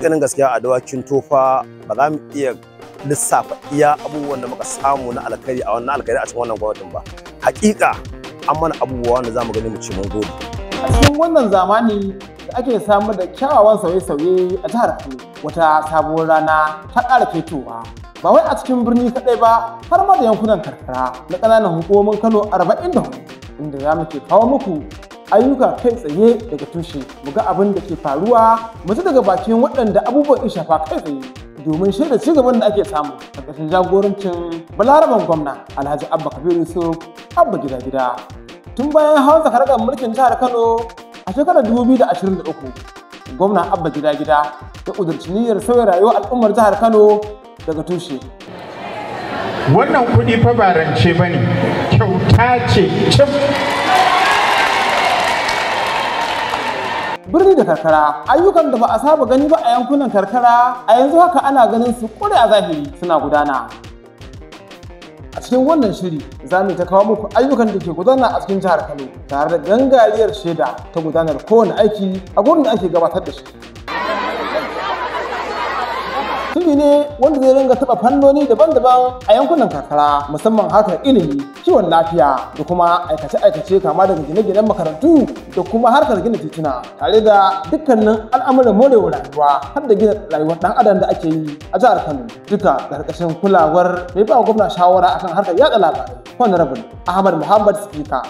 Hakikanin gaskiya a dawakin tofa ba za mu iya lissafa iya abubuwan da muka samu na alkhairi a cikin wannan gwamnatin ba. Hakika an mana abubuwa wanda za mu gani mu ci mun gode. A cikin wannan zamani da ake samar da kyawawan sauye-sauye a jihar Kano, wata sabuwar rana ta ƙara fetowa. Ba wai a cikin birni kaɗai ba, har ma da yankunan karkara na ƙananan hukumomin Kano 44, inda za mu ke kawo muku ayyuka kai tsaye daga tushe, mu ga abin da ke faruwa, mu ji daga bakin waɗanda abubuwan ya shafa kai tsaye, domin shaida ci gaban da ake samu a ƙarshen jagorancin balaraban gwamna Alhaji Abba Kabiru Yusuf Abba gida-gida. Tun bayan hawan sakaragar mulkin jihar Kano a shekarar 2023, gwamna Abba gida-gida ya ƙudurci niyyar sauya rayuwar al'ummar jihar Kano daga tushe. Wannan kuɗi fa ba rance ba ne, kyauta ce cif. Birni da karkara, ayyukan da ba a saba gani ba a yankunan karkara a yanzu haka ana ganin su kure a zahiri suna gudana. A cikin wannan shiri za mu ta kawo muku ayyukan da ke gudana a cikin jihar Kano tare da gangariyar shaida ta gudanar kowane aiki a gurin da ake gabatar da shi. Shiri ne wanda zai ringa taɓa fannoni daban-daban a yankunan karkara, musamman harkar ilimi, kiwon lafiya da kuma aikace-aikace kama daga gine-ginen makarantu da kuma harkar gina tituna, tare da dukkanin al'amuran morewa rayuwa har da gina rayuwar ɗan adam da ake yi a jihar Kano, duka ƙarƙashin kulawar mai ba gwamna shawara akan harkar yaɗa labarai, Honorable Ahmad Muhammad Sifika.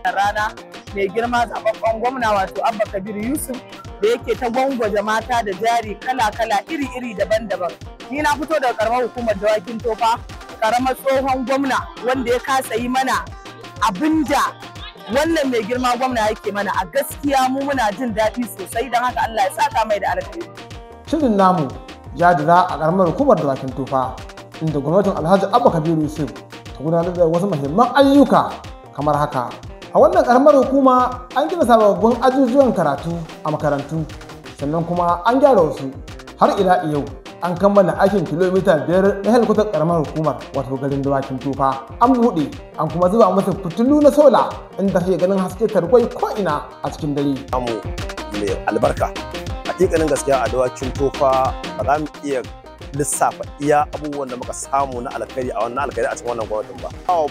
Rana mai girma zababben gwamna wato Abba Kabiru Yusuf da yake ta gwangwaje mata da jari kala-kala iri-iri daban-daban. Ni na fito daga karamar hukumar dawakin tofa, karamar tsohon gwamna wanda ya kasa yi mana abinda wannan mai girma gwamna yake mana. A gaskiya mu muna jin daɗi sosai, don haka Allah ya saka mai da alkhairi. Shirin namu ya dira a karamar hukumar dawakin tofa, inda gwamnatin Alhaji Abba Kabiru Yusuf ta gudanar da wasu muhimman ayyuka kamar haka. A wannan karamar hukuma an gina sababbin ajujuwan karatu a makarantu, sannan kuma an gyara wasu. Har ila yau an kammala aikin kilomita 5 na helikwatar karamar hukumar wato garin dawakin tofa. An buɗe an kuma zuba masa fitilu na sola inda kake ganin haske tarkwai ko'ina a cikin dare. Amu mai albarka. Hakikanin gaskiya a dawakin tofa ba za mu iya lissafa iya abubuwan da muka samu na alkhairi a cikin wannan gwamnatin ba. Kawo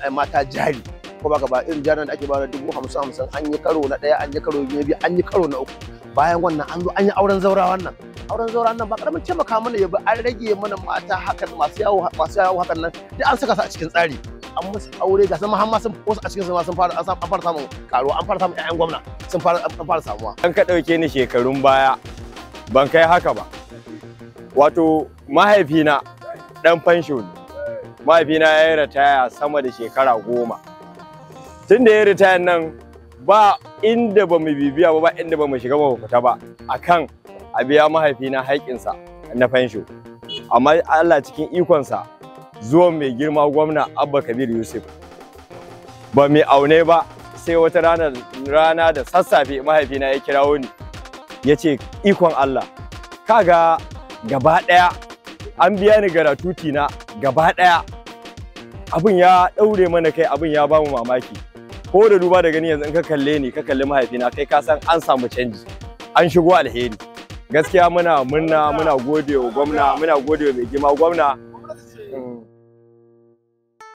mata jari. Ko ba gaba irin jaran da ake bayar da 50,000 an yi karo na ɗaya, an yi karo na biyu, an yi karo na uku. Bayan wannan an zo an yi auren zaura wannan. Auren zaura nan ba karamin taimaka mana ya bi, an rage mana mata hakan masu yawo hakan nan duk an saka su a cikin tsari. An musu aure ga sama har ma sun wasu a cikin su ma sun fara samun karo, an fara samun ƴaƴan gwamna sun fara samuwa. An ka ɗauke ni shekarun baya ban kai haka ba. Wato mahaifina ɗan fansho ne. Mahaifina ya yi ritaya sama da shekara 10. Tun da ya ritaya nan ba inda ba mu bibiya ba inda ba mu shiga ba fita ba akan a biya mahaifina haƙƙinsa na fansho. Amma Allah cikin ikonsa zuwan mai girma gwamna Abba Kabiru Yusuf ba mai aune ba, sai wata rana da sassafe mahaifina ya kirawo ni ya ce ikon Allah kaga gaba ɗaya an biya ni garatuti na gaba ɗaya. Abin ya ɗaure mana kai, abin ya bamu mamaki. Ko da duba da gani yanzu in ka kalle ni ka kalli mahaifina kai ka san an samu canji, an shigo alheri. Gaskiya muna gode wa gwamna, muna gode wa mai girma gwamna